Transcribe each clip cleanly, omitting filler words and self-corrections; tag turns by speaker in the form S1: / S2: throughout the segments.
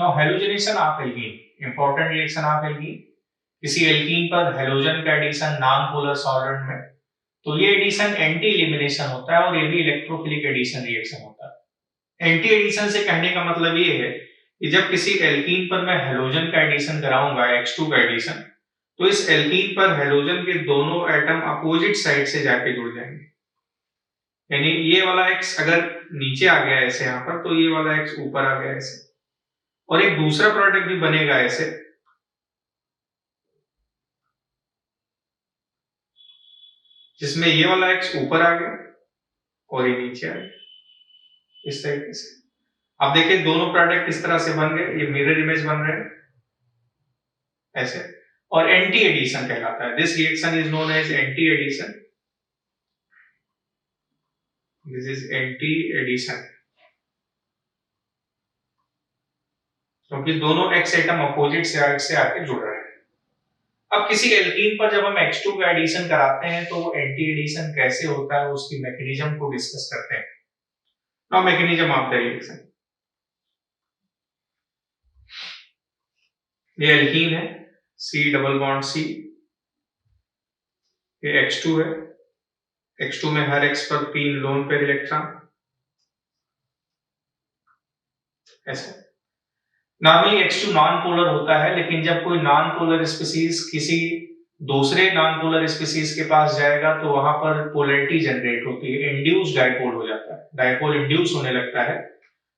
S1: Now halogenation of alkene, important reaction of alkene. किसी alkene पर halogen का addition non polar solvent में, तो ये एडिशन एंटी एलिमिनेशन होता है और ये भी इलेक्ट्रोफिलिक एडिशन रिएक्शन होता है। एंटी एडिशन से कहने का मतलब ये है कि जब किसी एल्कीन पर मैं हेलोजन का एडिशन कराऊंगा, H2 का एडिशन, तो इस एल्कीन पर हेलोजन के दोनों एटम अपोजिट साइड से जाके जुड़ जाएंगे। यानी ये वाला X अगर नीचे आ गया ऐसे यहाँ पर, तो ये वाला X ऊपर आ गया ऐसे, और एक दूसरा प्रोडक्ट भी बनेगा ऐसे, जिसमें ये वाला X ऊपर आ गया और ये नीचे आ गया इस तरीके से। अब देखिए दोनों प्रोडक्ट किस तरह से बन गए, ये मिरर इमेज बन रहे हैं ऐसे, और एंटी एडिशन कहलाता है। This reaction is known as anti addition. This is anti addition, क्योंकि दोनों X एटम अपोजिट साइड से आके जुड़ रहे हैं। अब किसी एल्कीन पर जब हम H2 का एडिशन कराते हैं तो वो एंटी एडिशन कैसे होता है, उसकी मैकेनिज्म को डिस्कस करते हैं। Now mechanism of the reaction. ये एल्कीन है, C डबल बॉन्ड C, ये H2 है, H2 में हर X पर 3 लोन पेयर इलेक्ट्रॉन ऐसे। नॉर्मली H2 नॉन पोलर होता है, लेकिन जब कोई नॉन पोलर स्पीसीज किसी दूसरे नॉन पोलर स्पीसीज के पास जाएगा तो वहां पर पोलैरिटी जनरेट होती है, इंड्यूस डायपोल हो जाता है, डायपोल इंड्यूस होने लगता है।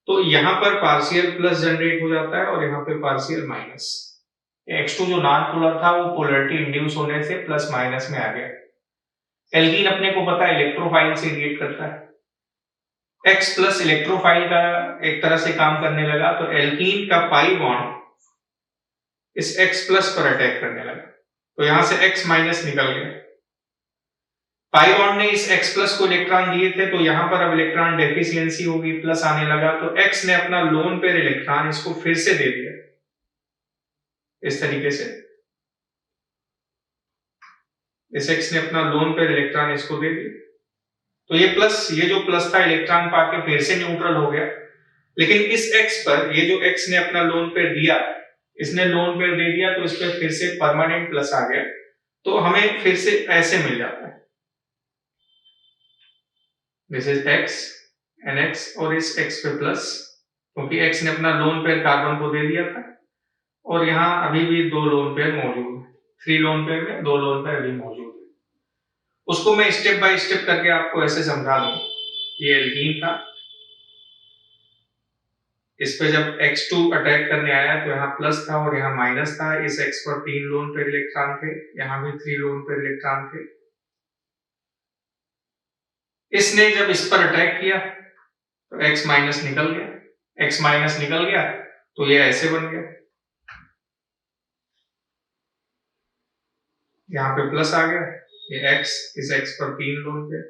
S1: तो यहाँ पर पार्शियल प्लस जनरेट हो जाता है और यहाँ पे पार्शियल माइनस। H2 जो नॉन पोलर था वो पोलैरिटी इंड्यूस होने से प्लस माइनस में आ गया। एल्कीन अपने को पता है इलेक्ट्रोफाइल से रिएक्ट करता है, X प्लस इलेक्ट्रोफाइल का एक तरह से काम करने लगा, तो एल्कीन का पाई बॉन्ड इस X प्लस पर अटैक करने लगा, तो यहां से X माइनस निकल गया। पाई बॉन्ड ने इस X प्लस को इलेक्ट्रॉन दिए थे, तो यहां पर अब इलेक्ट्रॉन डेफिशिएंसी होगी, प्लस आने लगा, तो X ने अपना लोन पेयर इलेक्ट्रॉन इसको फिर से दे दिया इस तरीके से। इस X ने अपना लोन पेयर इलेक्ट्रॉन इसको दे दिया, तो ये जो प्लस था इलेक्ट्रॉन पाके फिर से न्यूट्रल हो गया। लेकिन इस X पर ये जो X ने अपना लोन पेयर दिया, इसने लोन पेयर दे दिया, तो इस पर फिर से परमानेंट प्लस आ गया, तो हमें फिर से ऐसे मिल जाता है, दिस इज X NX और इस X पे प्लस, क्योंकि X ने अपना लोन पेयर कार्बन को दे दिया था, और यहाँ अभी भी 2 लोन पेयर मौजूद है, 3 लोन पेयर में 2 लोन पेयर अभी मौजूद है। उसको मैं स्टेप बाय स्टेप करके आपको ऐसे समझा दूं। ये एल्कीन था, इस पे जब X2 अटैक करने आया तो यहाँ प्लस था और यहाँ माइनस था। इस X पर 3 लोन पेयर इलेक्ट्रॉन थे, यहाँ भी 3 लोन पेयर इलेक्ट्रॉन थे। इसने जब इस पर अटैक किया तो X माइनस निकल गया, X माइनस निकल गया तो ये ऐसे बन गया, यहाँ पे प्लस आ गया, ये X इस X पर 3 लोन पेयर,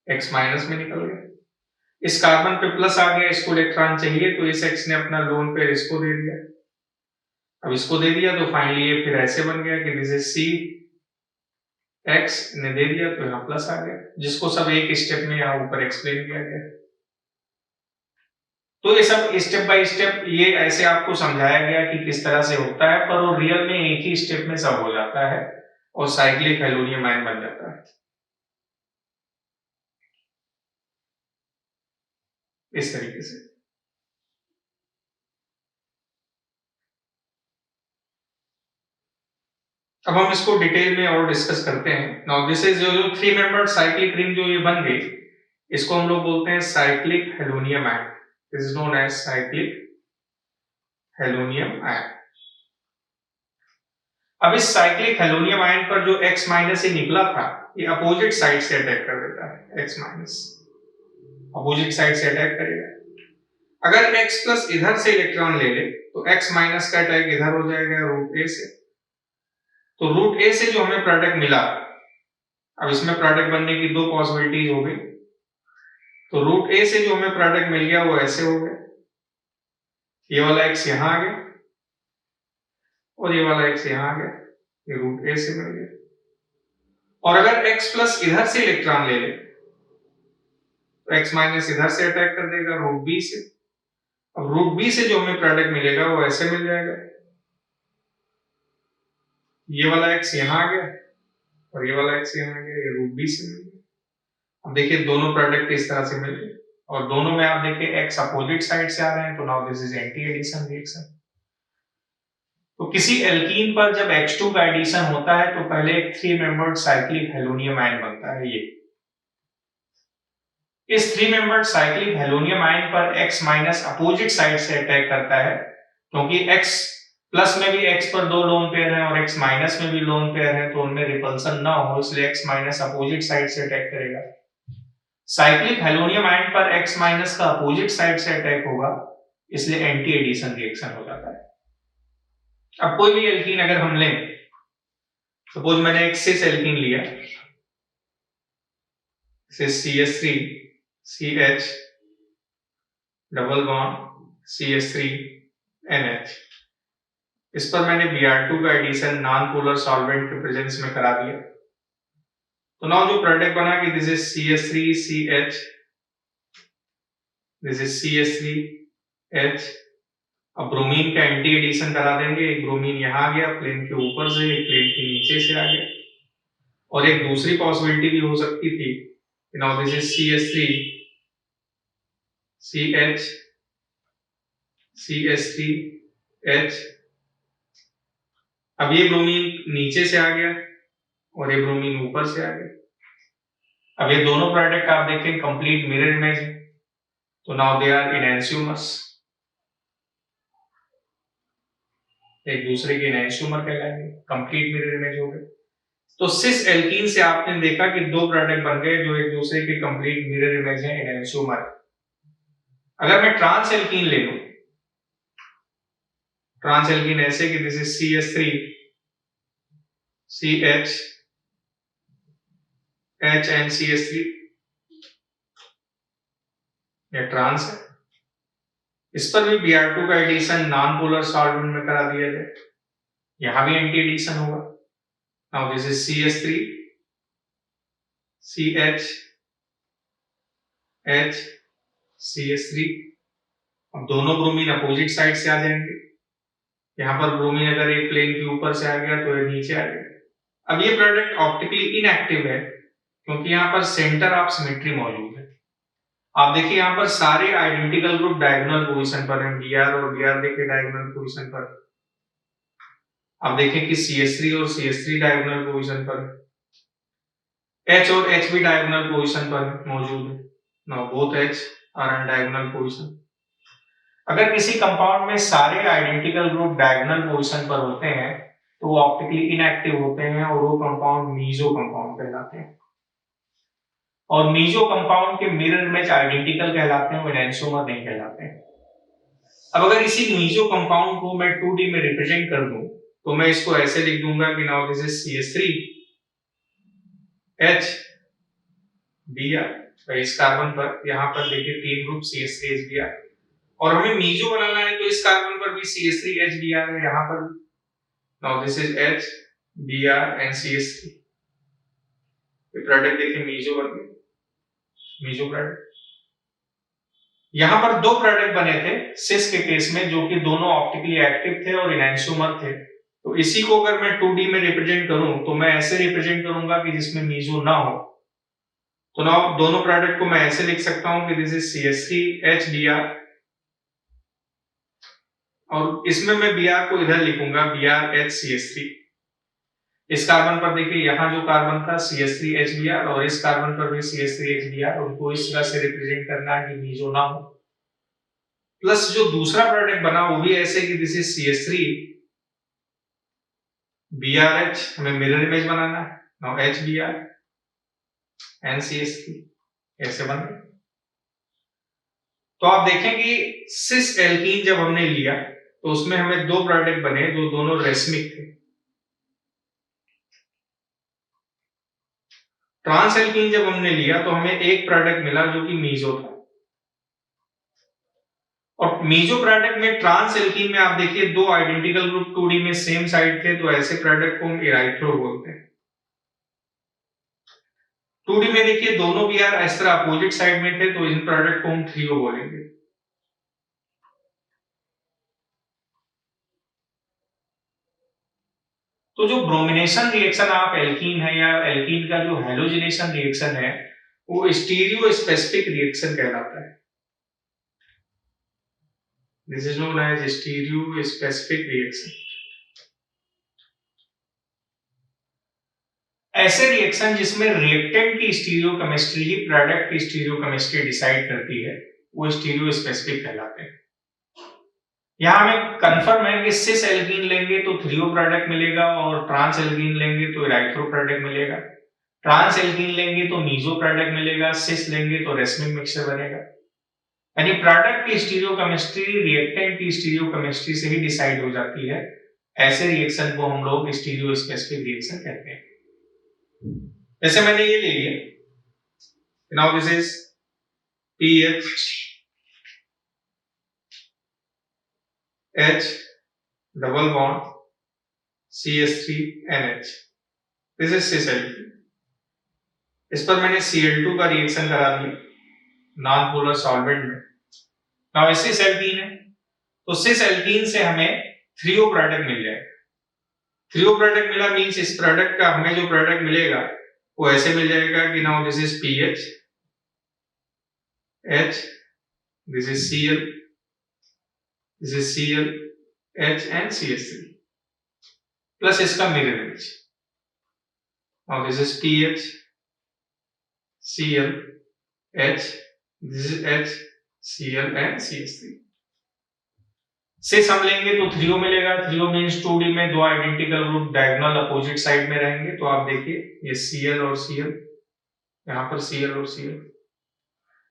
S1: X माइनस में निकल गया। इस कार्बन पे प्लस आ गया, इसको इलेक्ट्रॉन चाहिए, तो इस X ने अपना लोन पेयर इसको दे दिया। अब इसको दे दिया तो फाइनली ये फिर ऐसे बन गया कि दिस इज C, X ने दे दिया तो यहाँ प्लस आ गया, जिसको सब एक स्टेप में यहाँ ऊपर एक्सप्लेन किया गया। तो ये सब स्टेप बाय स्टेप ये ऐसे आपको समझाया गया कि किस तरह से होता है, पर वो रियल में एक ही स्टेप में सब हो जाता है और साइक्लिक हेलोनियम आयन बन जाता है इस तरीके से। अब हम इसको डिटेल में और डिस्कस करते हैं। नाउ दिस इज जो 3 मेंबर्ड साइक्लिक रिंग जो ये बन गई, इसको हम लोग बोलते हैं cyclic halonium ion. This is known as cyclic halonium ion. अब इस साइक्लिक हेलोनियम आयन पर जो X माइनस ये निकला था, ये अपोजिट साइड से अटैक कर देता है। X माइनस अपोजिट साइड से अटैक करेगा। अगर X प्लस इधर से इलेक्ट्रॉन ले ले तो X माइनस का अटैक इधर हो जाएगा रूट A से। तो रूट A से जो हमें प्रोडक्ट मिला, अब इसमें प्रोडक्ट बनने की 2 पॉसिबिलिटीज हो गई। तो रूट A से जो हमें प्रोडक्ट मिल गया वो ऐसे हो गया, ये वाला X यहां आ गया और ये वाला X यहां आ गया, ये रूट A से मिल गया। और अगर X प्लस इधर से इलेक्ट्रॉन ले ले तो X माइनस इधर से अटैक कर देगा रूट B से, अब रूट बी से जो हमें प्रोडक्ट मिलेगा वो ऐसे मिल जाएगा, ये वाला x यहाँ आ गया और ये वाला x यहाँ आ गया, ये रूट बी से मिल गया। अब देखिए दोनों प्रोडक्ट इस तरह से मिल गए और दोनों में आप देखिए x अपोजिट साइड से आ रहे हैं, तो now this is anti addition reaction. तो किसी एल्कीन पर जब H2 का एडिशन होता है तो पहले एक 3 मेंबर्ड साइक्लिक हेलोनियम आयन बनता है। ये इस 3 मेंबर्ड साइक्लिक हेलोनियम आयन पर X माइनस अपोजिट साइड से अटैक करता है, क्योंकि X प्लस में भी X पर 2 लोन पेयर हैं और X माइनस में भी लोन पेयर हैं, तो उनमें रिपल्सन ना हो इसलिए X माइनस अपोजिट साइड से अटैक करेगा। साइक्लिक हेलोनियम आयन पर X माइनस का अपोजिट साइड से अटैक होगा, इसलिए एंटी एडिशन रिएक्शन हो जाता है। अब कोई भी एल्कीन अगर हम लें, सपोज मैंने एक सिस एल्कीन लिया, CH3 CH double bond CH3 NH, इस पर मैंने Br2 का एडिशन नॉन पोलर सॉल्वेंट के प्रेजेंस में करा दिया, तो नाउ जो प्रोडक्ट बना कि this is CH3 CH, this is CH3H। अब ब्रोमीन का एंटी एडिशन करा देंगे, एक ब्रोमीन यहाँ आ गया प्लेन के ऊपर से, एक प्लेन के नीचे से आ गया, और एक दूसरी पॉसिबिलिटी भी हो सकती थी, now this is CH3 CH CH3H। अब ये ब्रोमीन नीचे से आ गया और ये ब्रोमीन ऊपर से आ गया। अब ये दोनों प्रोडक्ट आप देखें कंप्लीट मिरर इमेज है, तो नाउ दे आर इनैंशियोमर्स, एक दूसरे के इनैंशियोमर कहलाएंगे, कंप्लीट मिरर इमेज हो गए। तो सिस एल्कीन से आपने देखा कि दो प्रोडक्ट बन गए जो एक दूसरे के कंप्लीट मिरर इमेज है, इनैंशियोमर। अगर मैं ट्रांस एल्कीन ले लूं, ट्रांस एल्कीन ऐसे कि this is CH3 CH H and CH3, ये ट्रांस है, इस पर भी Br2 का एडिशन नॉन पोलर सॉल्वेंट में करा दिया जाए, यहां भी एंटी एडिशन होगा। Now this is CH3 CH H CH3। अब दोनों ब्रोमीन अपोजिट साइड से आ जाएंगे, यहाँ पर ब्रोमीन अगर एक प्लेन के ऊपर से आ गया तो ये नीचे आ गया। अब ये प्रोडक्ट ऑप्टिकली इनएक्टिव है क्योंकि यहाँ पर सेंटर ऑफ सिमेट्री मौजूद है। आप देखिए यहाँ पर सारे आइडेंटिकल ग्रुप डायगोनल पोजीशन पर हैं, Br और Br देखिए डायगोनल पोजीशन पर। आप देखें कि CH3 और CH3 डायगोनल पोजीशन पर, H और H भी डायगोनल पोजीशन पर मौजूद है। Now both H are in diagonal position. अगर किसी कंपाउंड में सारे आइडेंटिकल ग्रुप डायगोनल पोजीशन पर होते हैं तो वो ऑप्टिकली इनएक्टिव होते हैं और वो कंपाउंड मीजो कंपाउंड कहलाते हैं, और मीजो कंपाउंड के मिरर इमेज आइडेंटिकल कहलाते हैं, वो एनैंशियोमर नहीं कहलाते हैं। अब अगर इसी मीजो कंपाउंड को मैं 2D में रिप्रेजेंट कर दूं तो मैं इसको ऐसे लिख दूंगा कि now this is CH3 H Br। तो इस कार्बन पर यहाँ पर देखिए 3 ग्रुप CH3 H Br, और हमें मीजो बनाना है तो इस कार्बन पर भी CH3 H Br है, यहाँ पर now this is H Br and CH3। ये प्रोडक्ट देखिए मीजो बन गए, मीजो प्रोडक्ट। यहाँ पर दो प्रोडक्ट बने थे सिस के केस में जो कि दोनों ऑप्टिकली एक्टिव थे और इनैंशियोमर थे, तो इसी को अगर मैं 2D में रिप्रेजेंट करूं तो मैं ऐसे रिप्रेजेंट करूंगा कि जिसमें मीजो ना हो, तो ना दोनों प्रोडक्ट को मैं ऐसे लिख सकता हूं कि this is CH3 H Br, और इसमें मैं Br को इधर लिखूंगा Br H CH3। इस कार्बन पर देखिए यहाँ जो कार्बन था CH3 H Br और इस कार्बन पर भी CH3 H Br, उनको इस तरह से रिप्रेजेंट करना है कि मीजो ना हो। प्लस जो दूसरा प्रोडक्ट बना वो भी ऐसे कि दिस इज CH3 BrH, हमें मिरर इमेज बनाना है, now H Br and CH3 ऐसे बन गए। तो आप देखें कि सिस एल्कीन जब हमने लिया तो उसमें हमें दो प्रोडक्ट बने जो दोनों रेसमिक थे। ट्रांस एल्कीन जब हमने लिया तो हमें एक प्रोडक्ट मिला जो कि मीजो था, और मीजो प्रोडक्ट में ट्रांस एल्कीन में आप देखिए दो आइडेंटिकल ग्रुप 2D में सेम साइड थे, तो ऐसे प्रोडक्ट को हम इराइथ्रो बोलते हैं। 2D में देखिए दोनों Br इस तरह अपोजिट साइड में थे, तो इन प्रोडक्ट को हम थ्रियो बोलेंगे। तो जो ब्रोमिनेशन रिएक्शन आप एल्कीन है या एल्कीन का जो हैलोजिनेशन रिएक्शन है वो स्टीरियो स्पेसिफिक रिएक्शन कहलाता है। This is known as stereo specific reaction. ऐसे रिएक्शन जिसमें रिएक्टेंट की स्टीरियोकेमिस्ट्री ही प्रोडक्ट की स्टीरियोकेमिस्ट्री डिसाइड करती है वो स्टीरियो स्पेसिफिक कहलाते हैं। यहां हमें कंफर्म है कि सिस एल्कीन लेंगे तो थ्रियो प्रोडक्ट मिलेगा और ट्रांस एल्कीन लेंगे तो इराइथ्रो प्रोडक्ट मिलेगा। ट्रांस एल्कीन लेंगे तो मीजो प्रोडक्ट मिलेगा, सिस लेंगे तो रेसमिक मिक्सचर बनेगा। यानी प्रोडक्ट की स्टीरियोकेमिस्ट्री रिएक्टेंट की स्टीरियोकेमिस्ट्री से ही डिसाइड हो जाती है। ऐसे रिएक्शन को हम लोग स्टीरियो स्पेसिफिक रिएक्शन कहते हैं। जैसे मैंने ये ले लिया, now this is PH H double bond CH3NH, this is cis alkene. इस पर मैंने Cl2 का रिएक्शन करा दिया नॉन पोलर सॉल्वेंट में। नाउ सिस एल्कीन है तो सिस एल्कीन से हमें थ्रियो प्रोडक्ट मिल जाएगा। थ्रियो प्रोडक्ट मिला मींस इस प्रोडक्ट का हमें जो प्रोडक्ट मिलेगा वो ऐसे मिल जाएगा कि now this is PH H, this is Cl, this is Cl H and CH3 plus इसका mirror image. now this is PH Cl H, this is H Cl and CH3। सिस हम लेंगे तो थ्रियो मिलेगा। थ्रियो मीन्स 2D में दो identical group diagonal opposite side में रहेंगे। तो आप देखिए ये Cl और Cl, यहाँ पर Cl और Cl।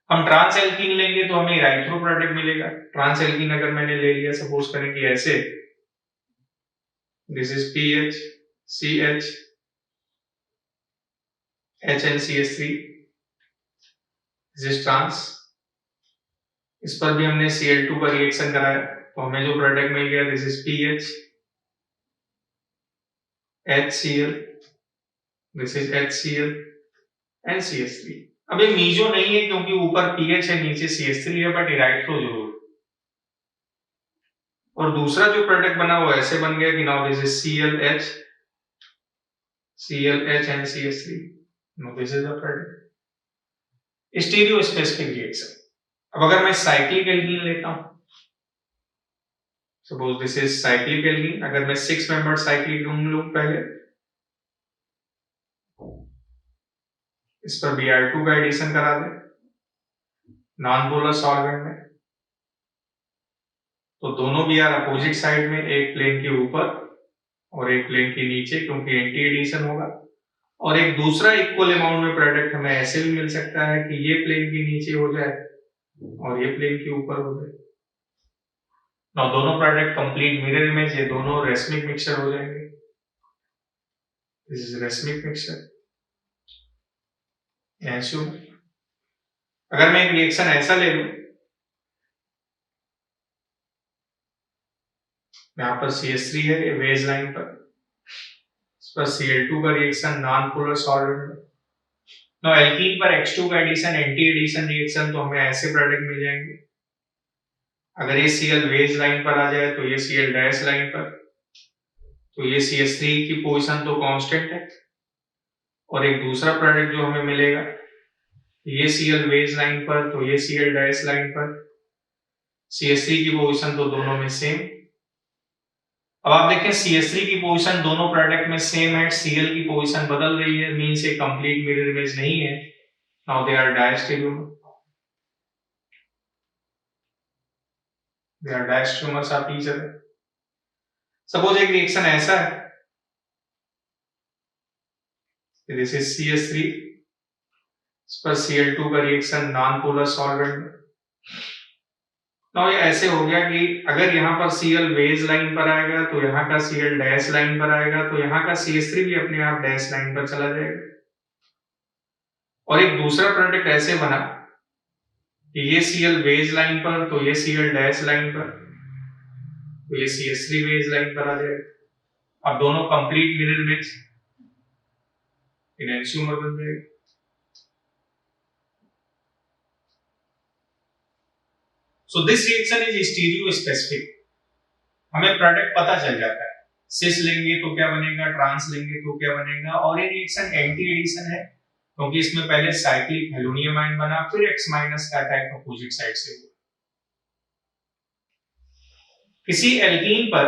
S1: हम ट्रांस एल्कीन लेंगे तो हमें इराइथ्रो प्रोडक्ट मिलेगा। ट्रांस एल्कीन अगर मैंने ले लिया, सपोज करें कि ऐसे, this is PH CH H and CH3, this is trans. इस पर भी हमने Cl2 का रिएक्शन कराया तो हमें जो प्रोडक्ट मिल गया this is PH HCl, this is HCl and CH3। अब ये मीजो नहीं है क्योंकि ऊपर PH है नीचे CH3 है, बट इराइथ्रो जरूर। और दूसरा जो प्रोडक्ट बना वो ऐसे बन गया कि now this is ClH and CH3, now this is the product stereo specific reaction. अब अगर मैं साइक्लिक एल्कीन लेता हूं, suppose this is cyclic alkene, अगर मैं 6 मेंबर साइक्लिक लूं पहले, इस पर Br2 का एडिशन करा दें नॉन पोलर सॉल्वेंट में, तो दोनों Br अपोजिट साइड में, एक प्लेन के ऊपर और एक प्लेन के नीचे क्योंकि एंटी एडिशन होगा। और एक दूसरा इक्वल अमाउंट में प्रोडक्ट हमें ऐसे भी मिल सकता है कि ये प्लेन के नीचे हो जाए और ये प्लेन के ऊपर हो जाए। ना दोनों प्रोडक्ट कंप्लीट मिरर इमेज, ये दोनों रेसमिक मिक्सचर हो जाएंगे। This is racemic mixture. अगर मैं एक रिएक्शन ऐसा ले लूं, यहां पर CH3 है वेज लाइन पर, इस पर Cl2 का रिएक्शन नॉन पोलर सॉल्वेंट में। नो एल्कीन पर H2 का एडिशन एंटी एडिशन रिएक्शन, तो हमें ऐसे प्रोडक्ट मिल जाएंगे। अगर ये Cl वेज लाइन पर आ जाए तो ये Cl डैश लाइन पर, तो ये CH3 की पोजीशन तो कांस्टेंट है। और एक दूसरा प्रोडक्ट जो हमें मिलेगा, ये Cl वेज लाइन पर तो ये Cl डैश लाइन पर, CH3 की पोजीशन तो दोनों में सेम। अब आप देखें CH3 की पोजीशन दोनों प्रोडक्ट में सेम है, Cl की पोजीशन बदल रही है, मींस ये कंप्लीट मिरर इमेज नहीं है। Now they are diastereomer, they are diastereomers of each other. Suppose एक रिएक्शन ऐसा है, दिस इज CH3, इस पर Cl2 का रिएक्शन नॉन पोलर सॉल्वेंट में। नाउ ये ऐसे हो गया कि अगर यहाँ पर Cl वेज लाइन पर आएगा तो यहाँ का Cl डैश लाइन पर आएगा, तो यहाँ का CH3 भी अपने आप डैश लाइन पर चला जाएगा। और एक दूसरा प्रोडक्ट ऐसे बना कि ये Cl वेज लाइन पर तो ये Cl डैश लाइन पर, तो ये CH3 वेज लाइन पर आ जाएगा। अब दोनों कंप्लीट मिरर इमेज एनेंटियोमर बन जाएगा। So this reaction is stereo specific, हमें प्रोडक्ट पता चल जाता है। सिस लेंगे तो क्या बनेगा, ट्रांस लेंगे तो क्या बनेगा। और ये रिएक्शन एंटी एडिशन है क्योंकि इसमें पहले साइक्लिक हेलोनियम आयन बना, फिर X- का अटैक अपोजिट साइड से हुआ। किसी एल्कीन पर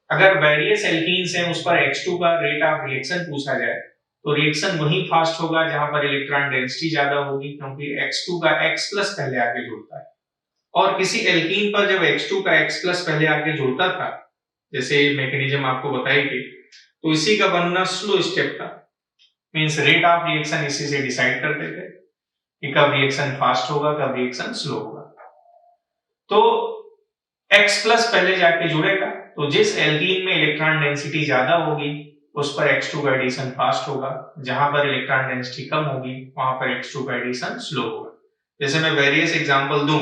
S1: अगर वेरियस एल्कीन्स हैं उस पर H2 का रेट ऑफ रिएक्शन पूछा जाए तो रिएक्शन वहीं फास्ट होगा जहां पर इलेक्ट्रॉन डेंसिटी ज्यादा होगी, क्योंकि X2 का X प्लस पहले आगे जुड़ता है। और किसी एल्कीन पर जब H2 का X प्लस पहले आगे जुड़ता था, जैसे मैकेनिज्म आपको बताई गई, तो इसी का बनना स्लो स्टेप था। मींस रेट ऑफ रिएक्शन इसी से डिसाइड करते थे कि कब रिएक्शन फास्ट होगा, कब रिएक्शन स्लो होगा। तो X प्लस पहले जाके जुड़ेगा, तो जिस एल्कीन में इलेक्ट्रॉन डेंसिटी ज्यादा होगी उस पर X2 का एडिशन फास्ट होगा, जहां पर इलेक्ट्रॉन डेंसिटी कम होगी वहां पर X2 का एडिशन स्लो होगा। जैसे मैं वेरियस एग्जांपल दूं,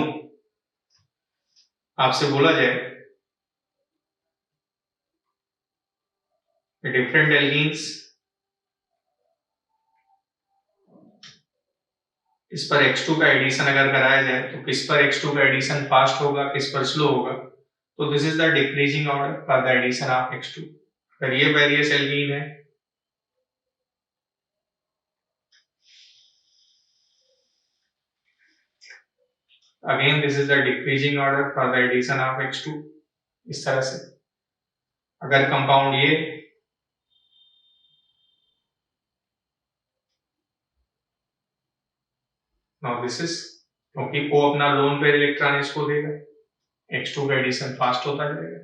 S1: आपसे बोला जाए डिफरेंट एल्कीन्स, इस पर X2 का एडिशन अगर कराया जाए तो किस पर X2 का एडिशन फास्ट होगा, किस पर स्लो होगा। तो this is the decreasing order for the addition of X2। अगर ये वेरियस एल्कीन है, again this is the decreasing order for the addition of X2। इस तरह से अगर कंपाउंड ये नाउ दिस इज, क्योंकि O अपना लोन पेयर इलेक्ट्रॉन इसको देगा, X2 का एडिशन फास्ट होता जाएगा।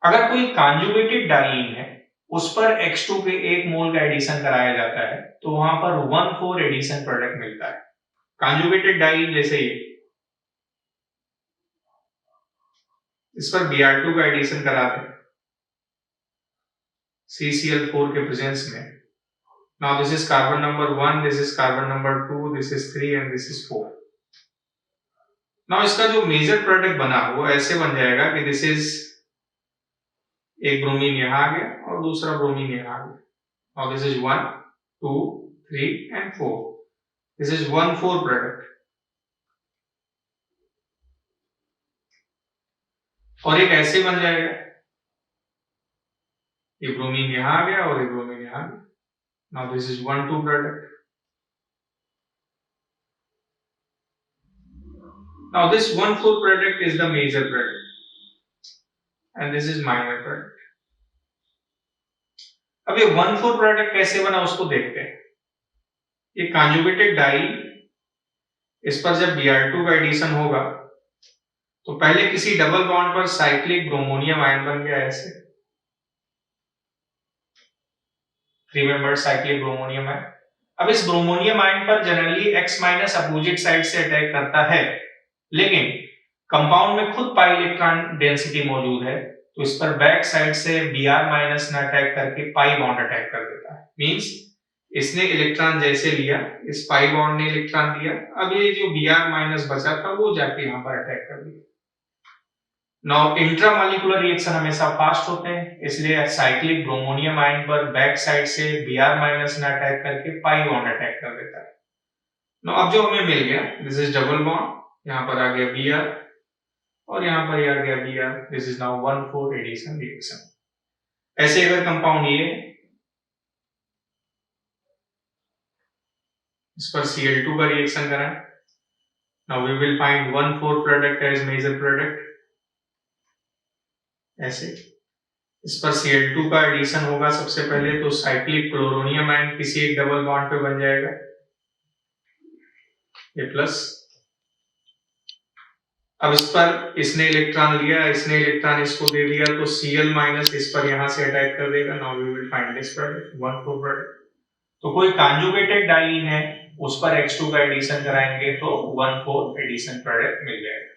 S1: अगर कोई कॉन्जुगेटेड डाइईन है उस पर X2 के 1 मोल का एडिशन कराया जाता है तो वहां पर 1,4 एडिशन प्रोडक्ट मिलता है। कॉन्जुगेटेड डाइईन जैसे ये, इस पर Br2 का एडिशन कराते हैं CCl4 के प्रेजेंस में। Now this is carbon number 1, this is carbon number 2, this is 3 and this is 4. Now इसका जो मेजर प्रोडक्ट बना वो ऐसे बन जाएगा कि दिस इज, एक ब्रोमीन यहां आ गया और दूसरा ब्रोमीन यहां आ गया। Now this is 1, 2, 3 and 4. This is 1,4 product. और एक ऐसे बन जाएगा, ये ब्रोमीन यहां आ गया और ये ब्रोमीन यहां आ गया। Now this is 1,2 product. Now this 1,4 product is the major product and this is minor product. अब ये 1,4 प्रोडक्ट कैसे बना उसको देखते हैं। ये कॉन्जुगेटेड डाई, इस पर जब Br2 का एडिशन होगा तो पहले किसी डबल बॉन्ड पर साइक्लिक ब्रोमोनियम आयन बन गया ऐसे, 3 मेंबर्ड साइक्लिक ब्रोमोनियम आयन। अब इस ब्रोमोनियम आयन पर जनरली X- अपोजिट साइड से अटैक करता है, लेकिन कंपाउंड में खुद पाई इलेक्ट्रॉन डेंसिटी मौजूद है तो इस पर बैक साइड से Br- ने अटैक करके पाई बॉन्ड अटैक कर देता है। मींस इसने इलेक्ट्रॉन जैसे लिया, इस पाई बॉन्ड ने इलेक्ट्रॉन दिया, अब ये जो Br- बचा था वो जाके यहां पर अटैक कर दिया। नाउ इंट्रामॉलिक्यूलर रिएक्शन हमेशा फास्ट होते हैं, इसलिए साइक्लिक ब्रोमोनियम आयन पर बैक साइड से Br- ने अटैक करके पाई बॉन्ड अटैक कर देता है। नाउ अब जो हमें मिल गया, दिस इज डबल बॉन्ड, यहां पर आ गया Br और यहां पर आ गया Br, this is now 1,4 addition reaction. ऐसे अगर कंपाउंड ये, इस पर Cl2 का रिएक्शन कराएं, now we will find 1,4 product as major product. ऐसे इस पर Cl2 का एडिशन होगा सबसे पहले तो साइक्लिक क्लोरोनियम आयन किसी एक डबल बॉन्ड पे बन जाएगा, ये प्लस। अब इस पर इसने इलेक्ट्रॉन लिया, इसने इलेक्ट्रॉन इसको दे दिया तो Cl- इस पर यहां से अटैक कर देगा। Now we will find this product 1,4 product. तो कोई कॉन्जुगेटेड डाइईन है उस पर X2 का एडिशन कराएंगे तो 1,4 एडिशन प्रोडक्ट मिल जाएगा।